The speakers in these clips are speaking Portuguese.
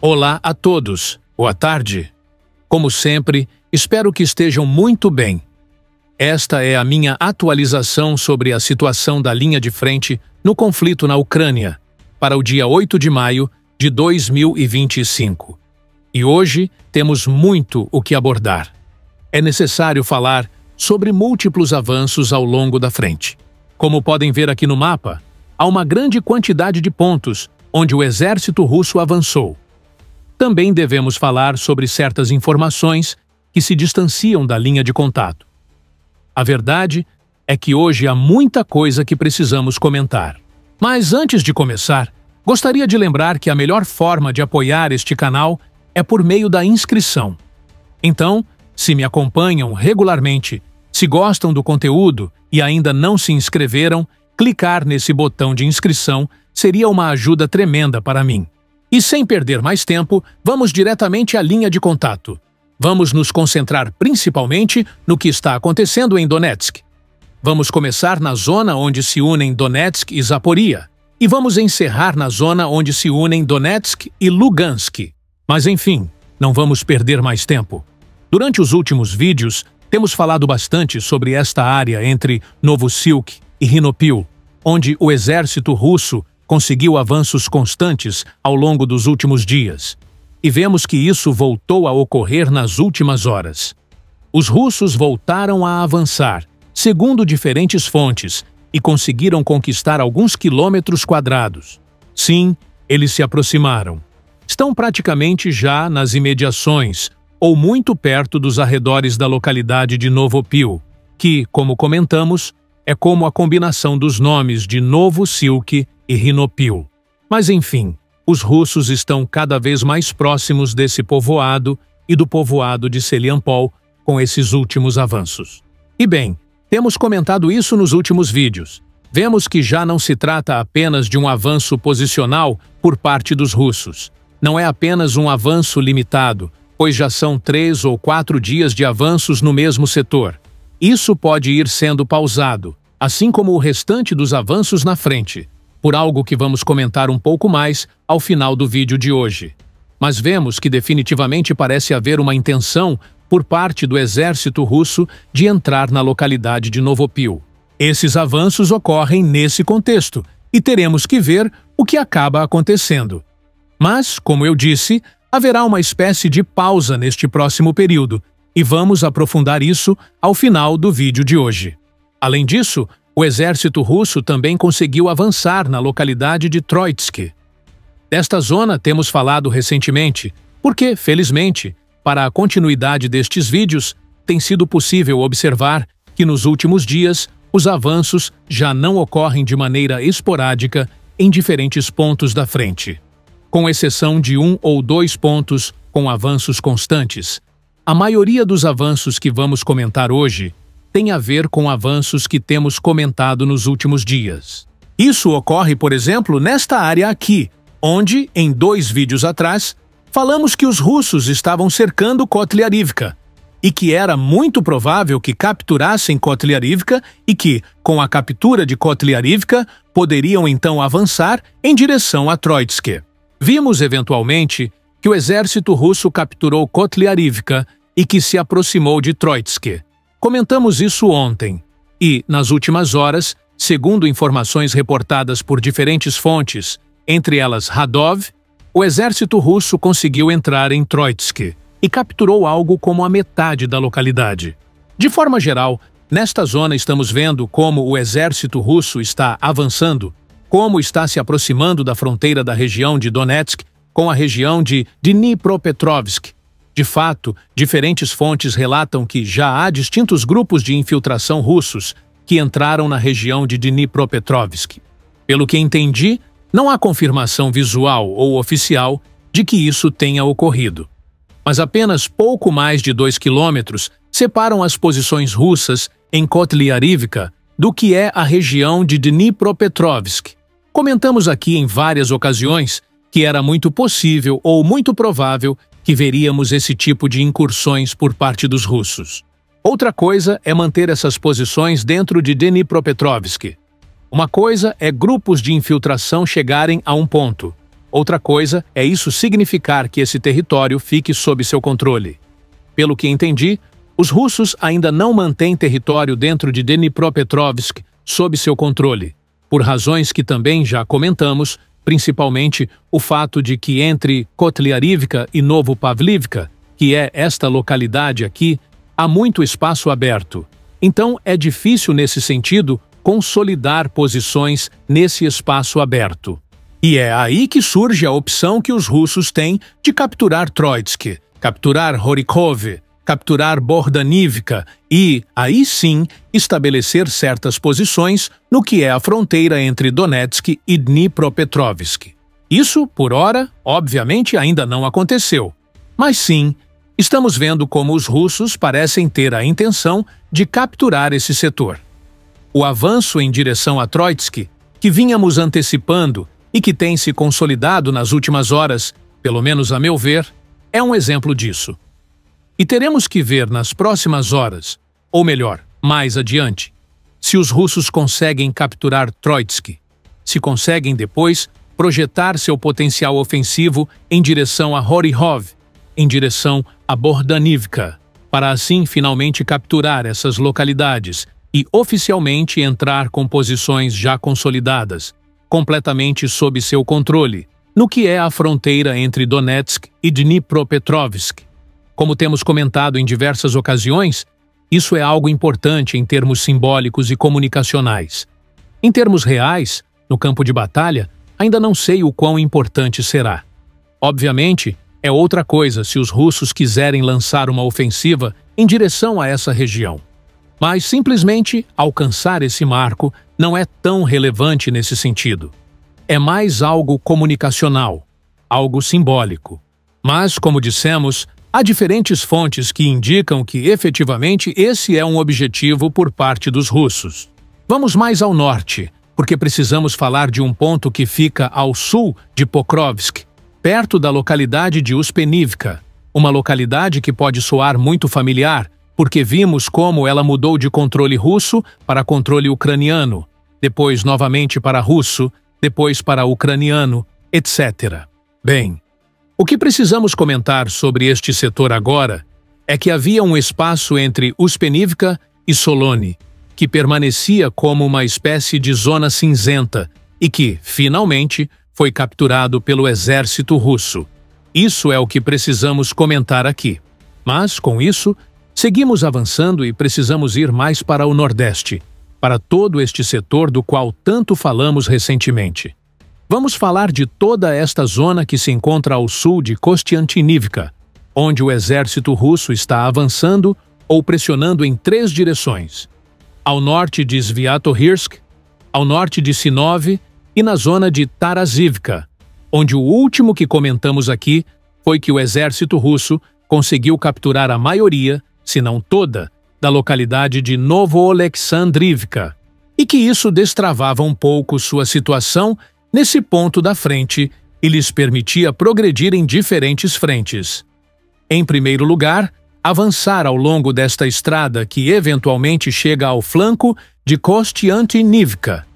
Olá a todos, boa tarde. Como sempre, espero que estejam muito bem. Esta é a minha atualização sobre a situação da linha de frente no conflito na Ucrânia, para o dia 8 de maio de 2025. E hoje temos muito o que abordar. É necessário falar sobre múltiplos avanços ao longo da frente. Como podem ver aqui no mapa, há uma grande quantidade de pontos onde o exército russo avançou. Também devemos falar sobre certas informações que se distanciam da linha de contato. A verdade é que hoje há muita coisa que precisamos comentar. Mas antes de começar, gostaria de lembrar que a melhor forma de apoiar este canal é por meio da inscrição. Então, se me acompanham regularmente, se gostam do conteúdo e ainda não se inscreveram, clicar nesse botão de inscrição seria uma ajuda tremenda para mim. E sem perder mais tempo, vamos diretamente à linha de contato. Vamos nos concentrar principalmente no que está acontecendo em Donetsk. Vamos começar na zona onde se unem Donetsk e Zaporizhia, e vamos encerrar na zona onde se unem Donetsk e Lugansk. Mas enfim, não vamos perder mais tempo. Durante os últimos vídeos, temos falado bastante sobre esta área entre Novosilk e Rinopil, onde o exército russo conseguiu avanços constantes ao longo dos últimos dias. E vemos que isso voltou a ocorrer nas últimas horas. Os russos voltaram a avançar, segundo diferentes fontes, e conseguiram conquistar alguns quilômetros quadrados. Sim, eles se aproximaram. Estão praticamente já nas imediações, ou muito perto dos arredores da localidade de Novopil, que, como comentamos, é como a combinação dos nomes de Novosilk e Rinopil. Mas enfim, os russos estão cada vez mais próximos desse povoado e do povoado de Seliampol com esses últimos avanços. E bem, temos comentado isso nos últimos vídeos. Vemos que já não se trata apenas de um avanço posicional por parte dos russos. Não é apenas um avanço limitado, pois já são 3 ou 4 dias de avanços no mesmo setor. Isso pode ir sendo pausado, assim como o restante dos avanços na frente, por algo que vamos comentar um pouco mais ao final do vídeo de hoje. Mas vemos que definitivamente parece haver uma intenção por parte do exército russo de entrar na localidade de Novopil. Esses avanços ocorrem nesse contexto, e teremos que ver o que acaba acontecendo. Mas, como eu disse, haverá uma espécie de pausa neste próximo período, e vamos aprofundar isso ao final do vídeo de hoje. Além disso, o exército russo também conseguiu avançar na localidade de Troitsk. Desta zona temos falado recentemente, porque, felizmente, para a continuidade destes vídeos, tem sido possível observar que nos últimos dias os avanços já não ocorrem de maneira esporádica em diferentes pontos da frente. Com exceção de 1 ou 2 pontos com avanços constantes, a maioria dos avanços que vamos comentar hoje tem a ver com avanços que temos comentado nos últimos dias. Isso ocorre, por exemplo, nesta área aqui, onde, em 2 vídeos atrás, falamos que os russos estavam cercando Kotlyarivka e que era muito provável que capturassem Kotlyarivka e que, com a captura de Kotlyarivka, poderiam então avançar em direção a Troitsk. Vimos, eventualmente, que o exército russo capturou Kotlyarivka e que se aproximou de Troitsk. Comentamos isso ontem, e, nas últimas horas, segundo informações reportadas por diferentes fontes, entre elas Radov, o exército russo conseguiu entrar em Troitsk e capturou algo como a metade da localidade. De forma geral, nesta zona estamos vendo como o exército russo está avançando, como está se aproximando da fronteira da região de Donetsk com a região de Dnipropetrovsk. De fato, diferentes fontes relatam que já há distintos grupos de infiltração russos que entraram na região de Dnipropetrovsk. Pelo que entendi, não há confirmação visual ou oficial de que isso tenha ocorrido. Mas apenas pouco mais de 2 quilômetros separam as posições russas em Kotlyarivka do que é a região de Dnipropetrovsk. Comentamos aqui em várias ocasiões que era muito possível ou muito provável que veríamos esse tipo de incursões por parte dos russos. Outra coisa é manter essas posições dentro de Dnipropetrovsk. Uma coisa é grupos de infiltração chegarem a um ponto. Outra coisa é isso significar que esse território fique sob seu controle. Pelo que entendi, os russos ainda não mantêm território dentro de Dnipropetrovsk sob seu controle, por razões que também já comentamos, principalmente o fato de que entre Kotlyarivka e Novopavlivka, que é esta localidade aqui, há muito espaço aberto. Então é difícil nesse sentido consolidar posições nesse espaço aberto. E é aí que surge a opção que os russos têm de capturar Troitsk, capturar Horikov, capturar Bordanivka e, aí sim, estabelecer certas posições no que é a fronteira entre Donetsk e Dnipropetrovsk. Isso, por ora, obviamente ainda não aconteceu. Mas sim, estamos vendo como os russos parecem ter a intenção de capturar esse setor. O avanço em direção a Troitsk, que vínhamos antecipando e que tem se consolidado nas últimas horas, pelo menos a meu ver, é um exemplo disso. E teremos que ver nas próximas horas, ou melhor, mais adiante, se os russos conseguem capturar Troitsk, se conseguem depois projetar seu potencial ofensivo em direção a Horihov, em direção a Bordanivka, para assim finalmente capturar essas localidades e oficialmente entrar com posições já consolidadas, completamente sob seu controle, no que é a fronteira entre Donetsk e Dnipropetrovsk. Como temos comentado em diversas ocasiões, isso é algo importante em termos simbólicos e comunicacionais. Em termos reais, no campo de batalha, ainda não sei o quão importante será. Obviamente, é outra coisa se os russos quiserem lançar uma ofensiva em direção a essa região. Mas simplesmente alcançar esse marco não é tão relevante nesse sentido. É mais algo comunicacional, algo simbólico. Mas, como dissemos, há diferentes fontes que indicam que efetivamente esse é um objetivo por parte dos russos. Vamos mais ao norte, porque precisamos falar de um ponto que fica ao sul de Pokrovsk, perto da localidade de Uspenivka, uma localidade que pode soar muito familiar, porque vimos como ela mudou de controle russo para controle ucraniano, depois novamente para russo, depois para ucraniano, etc. Bem, o que precisamos comentar sobre este setor agora é que havia um espaço entre Uspenivka e Solone, que permanecia como uma espécie de zona cinzenta e que, finalmente, foi capturado pelo exército russo. Isso é o que precisamos comentar aqui. Mas, com isso, seguimos avançando e precisamos ir mais para o Nordeste, para todo este setor do qual tanto falamos recentemente. Vamos falar de toda esta zona que se encontra ao sul de Kostiantynivka, onde o exército russo está avançando ou pressionando em 3 direções: ao norte de Sviatohirsk, ao norte de Sinov e na zona de Tarazivka, onde o último que comentamos aqui foi que o exército russo conseguiu capturar a maioria, se não toda, da localidade de Novoalexandrivka, e que isso destravava um pouco sua situação nesse ponto da frente e lhes permitia progredir em diferentes frentes. Em primeiro lugar, avançar ao longo desta estrada que eventualmente chega ao flanco de Kostiantynivka.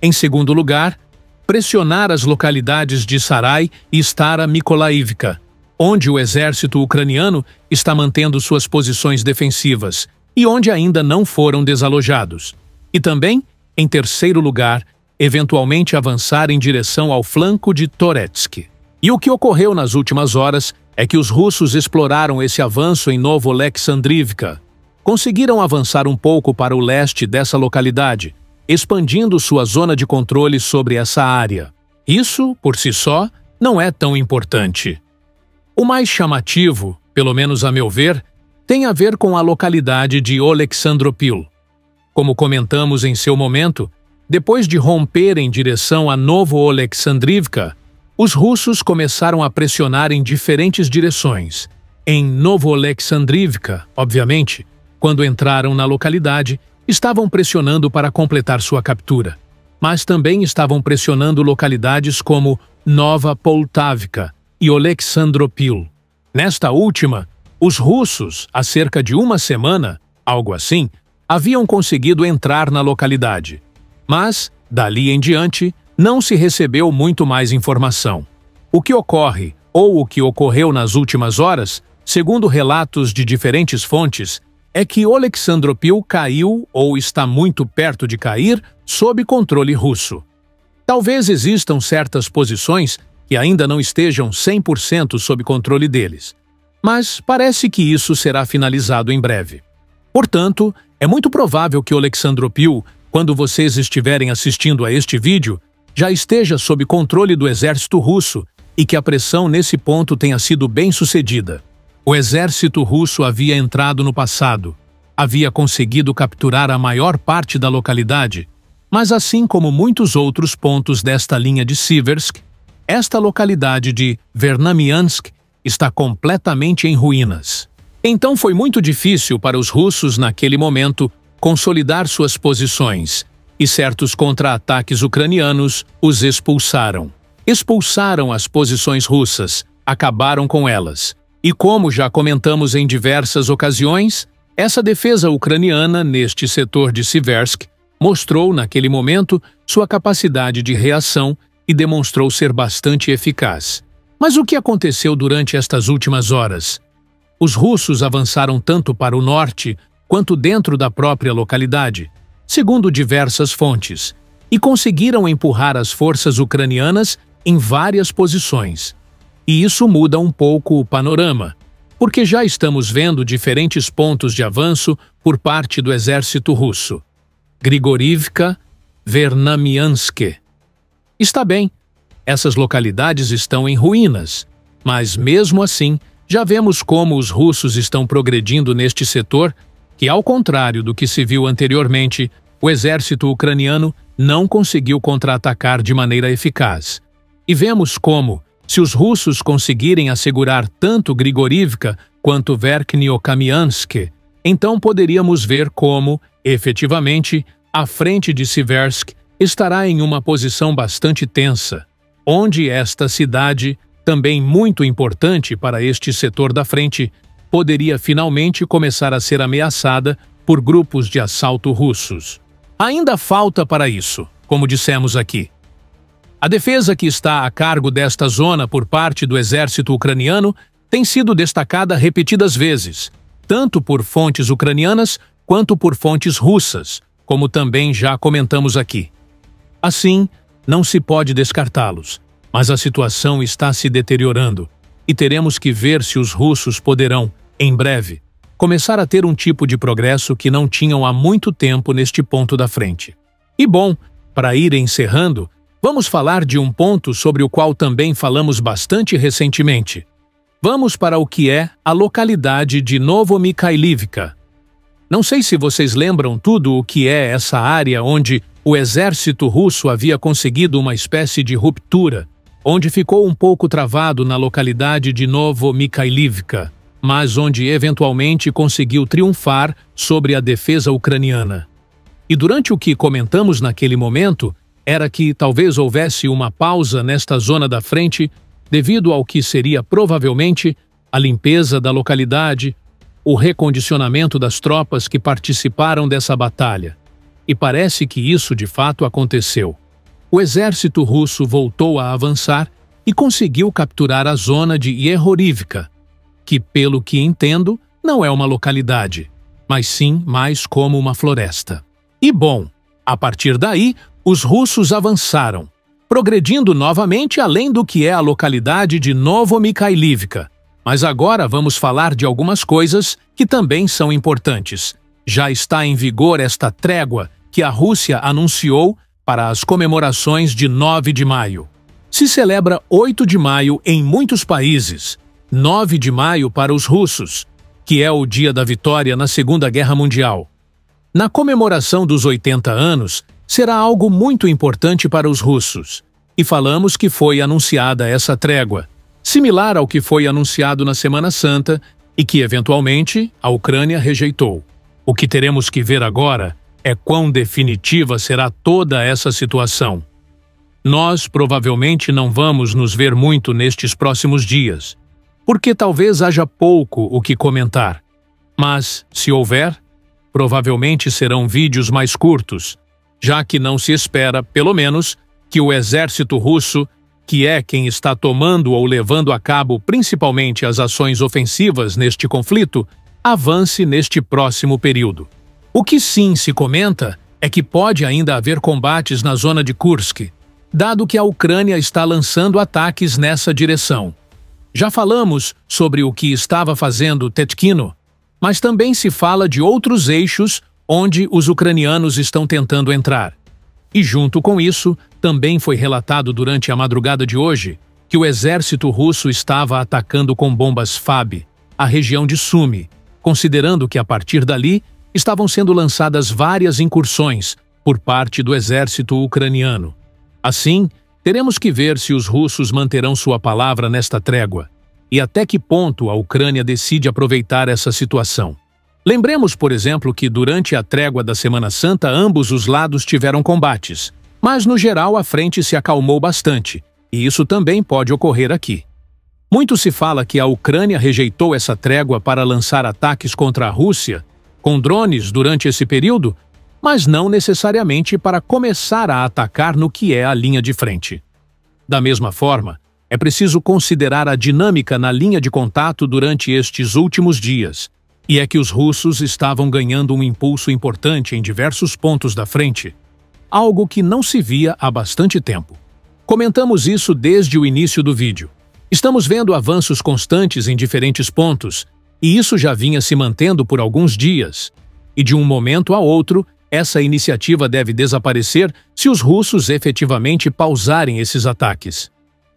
Em segundo lugar, pressionar as localidades de Sarai e Stara Mykolaivka, onde o exército ucraniano está mantendo suas posições defensivas e onde ainda não foram desalojados. E também, em terceiro lugar, eventualmente avançar em direção ao flanco de Toretsk. E o que ocorreu nas últimas horas é que os russos exploraram esse avanço em Novoalexandrivka. Conseguiram avançar um pouco para o leste dessa localidade, expandindo sua zona de controle sobre essa área. Isso, por si só, não é tão importante. O mais chamativo, pelo menos a meu ver, tem a ver com a localidade de Oleksandropil. Como comentamos em seu momento, depois de romper em direção a Novoalexandrivka, os russos começaram a pressionar em diferentes direções. Em Novoalexandrivka, obviamente, quando entraram na localidade, estavam pressionando para completar sua captura, mas também estavam pressionando localidades como Nova Poltavka e Oleksandropil. Nesta última, os russos, há cerca de uma semana, algo assim, haviam conseguido entrar na localidade. Mas, dali em diante, não se recebeu muito mais informação. O que ocorre, ou o que ocorreu nas últimas horas, segundo relatos de diferentes fontes, é que Oleksandropil caiu ou está muito perto de cair sob controle russo. Talvez existam certas posições que ainda não estejam 100% sob controle deles, mas parece que isso será finalizado em breve. Portanto, é muito provável que Oleksandropil, quando vocês estiverem assistindo a este vídeo, já esteja sob controle do exército russo e que a pressão nesse ponto tenha sido bem sucedida. O exército russo havia entrado no passado, havia conseguido capturar a maior parte da localidade, mas assim como muitos outros pontos desta linha de Siversk, esta localidade de Vernamiansk está completamente em ruínas. Então foi muito difícil para os russos naquele momento consolidar suas posições, e certos contra-ataques ucranianos os expulsaram. Expulsaram as posições russas, acabaram com elas. E como já comentamos em diversas ocasiões, essa defesa ucraniana neste setor de Siversk mostrou naquele momento sua capacidade de reação e demonstrou ser bastante eficaz. Mas o que aconteceu durante estas últimas horas? Os russos avançaram tanto para o norte quanto dentro da própria localidade, segundo diversas fontes, e conseguiram empurrar as forças ucranianas em várias posições. E isso muda um pouco o panorama, porque já estamos vendo diferentes pontos de avanço por parte do exército russo. Grigorivka, Vernamiansk. Está bem, essas localidades estão em ruínas, mas mesmo assim, já vemos como os russos estão progredindo neste setor, que ao contrário do que se viu anteriormente, o exército ucraniano não conseguiu contra-atacar de maneira eficaz. E vemos como, se os russos conseguirem assegurar tanto Grigorivka quanto Verkhniokamyansk, então poderíamos ver como, efetivamente, a frente de Siversk estará em uma posição bastante tensa, onde esta cidade, também muito importante para este setor da frente, poderia finalmente começar a ser ameaçada por grupos de assalto russos. Ainda falta para isso, como dissemos aqui. A defesa que está a cargo desta zona por parte do exército ucraniano tem sido destacada repetidas vezes, tanto por fontes ucranianas quanto por fontes russas, como também já comentamos aqui. Assim, não se pode descartá-los, mas a situação está se deteriorando e teremos que ver se os russos poderão, em breve, começar a ter um tipo de progresso que não tinham há muito tempo neste ponto da frente. E bom, para ir encerrando, vamos falar de um ponto sobre o qual também falamos bastante recentemente. Vamos para o que é a localidade de Novomikhailivka. Não sei se vocês lembram tudo o que é essa área onde o exército russo havia conseguido uma espécie de ruptura, onde ficou um pouco travado na localidade de Novomikhailivka, mas onde eventualmente conseguiu triunfar sobre a defesa ucraniana. E durante o que comentamos naquele momento, era que talvez houvesse uma pausa nesta zona da frente devido ao que seria provavelmente a limpeza da localidade, o recondicionamento das tropas que participaram dessa batalha. E parece que isso de fato aconteceu. O exército russo voltou a avançar e conseguiu capturar a zona de Yehorivka, que, pelo que entendo, não é uma localidade, mas sim mais como uma floresta. E bom, a partir daí, os russos avançaram, progredindo novamente além do que é a localidade de Novomikhailivka. Mas agora vamos falar de algumas coisas que também são importantes. Já está em vigor esta trégua que a Rússia anunciou para as comemorações de 9 de maio. Se celebra 8 de maio em muitos países, 9 de maio para os russos, que é o dia da vitória na Segunda Guerra Mundial. Na comemoração dos 80 anos, será algo muito importante para os russos. E falamos que foi anunciada essa trégua, similar ao que foi anunciado na Semana Santa e que, eventualmente, a Ucrânia rejeitou. O que teremos que ver agora é quão definitiva será toda essa situação. Nós provavelmente não vamos nos ver muito nestes próximos dias, porque talvez haja pouco o que comentar. Mas, se houver, provavelmente serão vídeos mais curtos, já que não se espera, pelo menos, que o exército russo que é quem está tomando ou levando a cabo principalmente as ações ofensivas neste conflito, avance neste próximo período. O que sim se comenta é que pode ainda haver combates na zona de Kursk, dado que a Ucrânia está lançando ataques nessa direção. Já falamos sobre o que estava fazendo Tetkino, mas também se fala de outros eixos onde os ucranianos estão tentando entrar. E junto com isso, também foi relatado durante a madrugada de hoje que o exército russo estava atacando com bombas FAB a região de Sumy, considerando que a partir dali estavam sendo lançadas várias incursões por parte do exército ucraniano. Assim, teremos que ver se os russos manterão sua palavra nesta trégua e até que ponto a Ucrânia decide aproveitar essa situação. Lembremos, por exemplo, que durante a trégua da Semana Santa ambos os lados tiveram combates, mas no geral a frente se acalmou bastante, e isso também pode ocorrer aqui. Muito se fala que a Ucrânia rejeitou essa trégua para lançar ataques contra a Rússia, com drones durante esse período, mas não necessariamente para começar a atacar no que é a linha de frente. Da mesma forma, é preciso considerar a dinâmica na linha de contato durante estes últimos dias, e é que os russos estavam ganhando um impulso importante em diversos pontos da frente, algo que não se via há bastante tempo. Comentamos isso desde o início do vídeo. Estamos vendo avanços constantes em diferentes pontos, e isso já vinha se mantendo por alguns dias. E de um momento a outro, essa iniciativa deve desaparecer se os russos efetivamente pausarem esses ataques.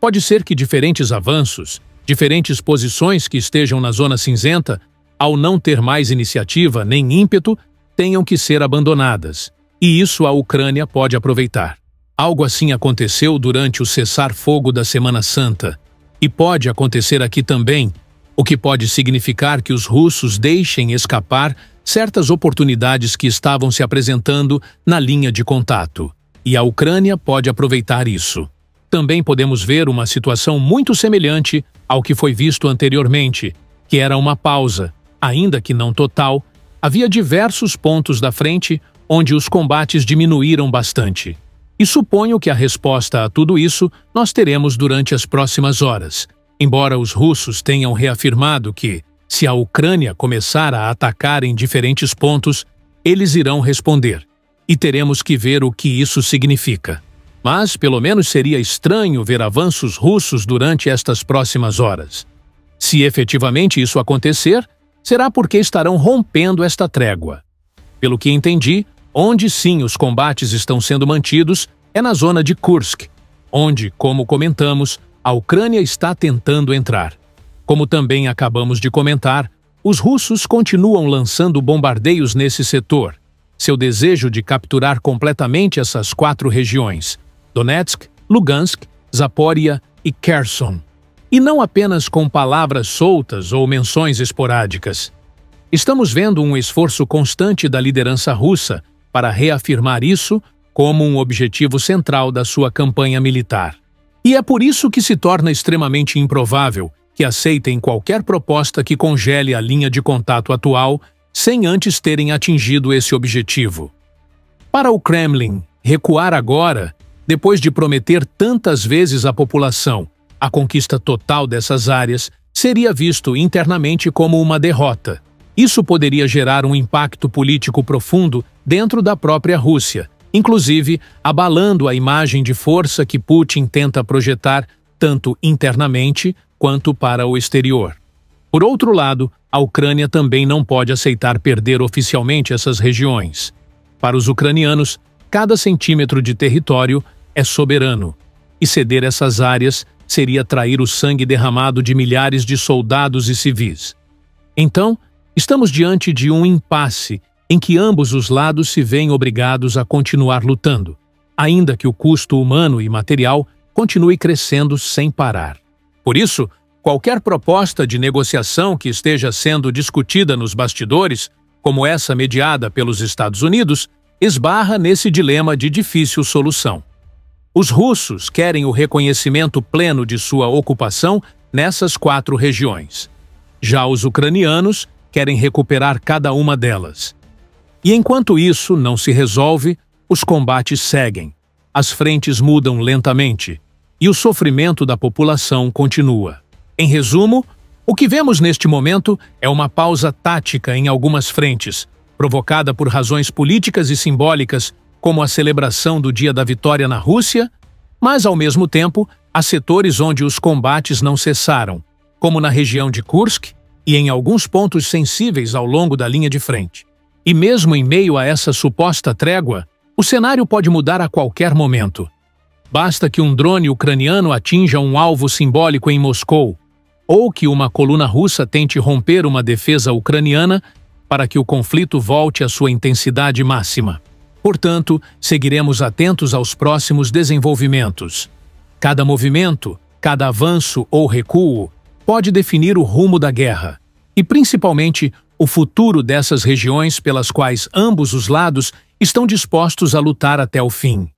Pode ser que diferentes avanços, diferentes posições que estejam na zona cinzenta, ao não ter mais iniciativa nem ímpeto, tenham que ser abandonadas. E isso a Ucrânia pode aproveitar. Algo assim aconteceu durante o cessar-fogo da Semana Santa. E pode acontecer aqui também, o que pode significar que os russos deixem escapar certas oportunidades que estavam se apresentando na linha de contato. E a Ucrânia pode aproveitar isso. Também podemos ver uma situação muito semelhante ao que foi visto anteriormente, que era uma pausa, ainda que não total. Havia diversos pontos da frente onde os combates diminuíram bastante. E suponho que a resposta a tudo isso nós teremos durante as próximas horas, embora os russos tenham reafirmado que, se a Ucrânia começar a atacar em diferentes pontos, eles irão responder, e teremos que ver o que isso significa. Mas, pelo menos seria estranho ver avanços russos durante estas próximas horas. Se efetivamente isso acontecer, será porque estarão rompendo esta trégua. Pelo que entendi, onde sim os combates estão sendo mantidos é na zona de Kursk, onde, como comentamos, a Ucrânia está tentando entrar. Como também acabamos de comentar, os russos continuam lançando bombardeios nesse setor. Seu desejo de capturar completamente essas 4 regiões, Donetsk, Lugansk, Zaporizhia e Kherson. E não apenas com palavras soltas ou menções esporádicas. Estamos vendo um esforço constante da liderança russa para reafirmar isso como um objetivo central da sua campanha militar. E é por isso que se torna extremamente improvável que aceitem qualquer proposta que congele a linha de contato atual sem antes terem atingido esse objetivo. Para o Kremlin, recuar agora, depois de prometer tantas vezes à população a conquista total dessas áreas, seria visto internamente como uma derrota. Isso poderia gerar um impacto político profundo dentro da própria Rússia, inclusive abalando a imagem de força que Putin tenta projetar tanto internamente quanto para o exterior. Por outro lado, a Ucrânia também não pode aceitar perder oficialmente essas regiões. Para os ucranianos, cada centímetro de território é soberano, e ceder essas áreas seria trair o sangue derramado de milhares de soldados e civis. Então, estamos diante de um impasse em que ambos os lados se veem obrigados a continuar lutando, ainda que o custo humano e material continue crescendo sem parar. Por isso, qualquer proposta de negociação que esteja sendo discutida nos bastidores, como essa mediada pelos Estados Unidos, esbarra nesse dilema de difícil solução. Os russos querem o reconhecimento pleno de sua ocupação nessas 4 regiões. Já os ucranianos querem recuperar cada uma delas. E enquanto isso não se resolve, os combates seguem. As frentes mudam lentamente. e o sofrimento da população continua. Em resumo, o que vemos neste momento é uma pausa tática em algumas frentes, provocada por razões políticas e simbólicas, como a celebração do Dia da Vitória na Rússia, mas, ao mesmo tempo, há setores onde os combates não cessaram, como na região de Kursk e em alguns pontos sensíveis ao longo da linha de frente. E mesmo em meio a essa suposta trégua, o cenário pode mudar a qualquer momento. Basta que um drone ucraniano atinja um alvo simbólico em Moscou, ou que uma coluna russa tente romper uma defesa ucraniana para que o conflito volte à sua intensidade máxima. Portanto, seguiremos atentos aos próximos desenvolvimentos. Cada movimento, cada avanço ou recuo pode definir o rumo da guerra, e principalmente o futuro dessas regiões pelas quais ambos os lados estão dispostos a lutar até o fim.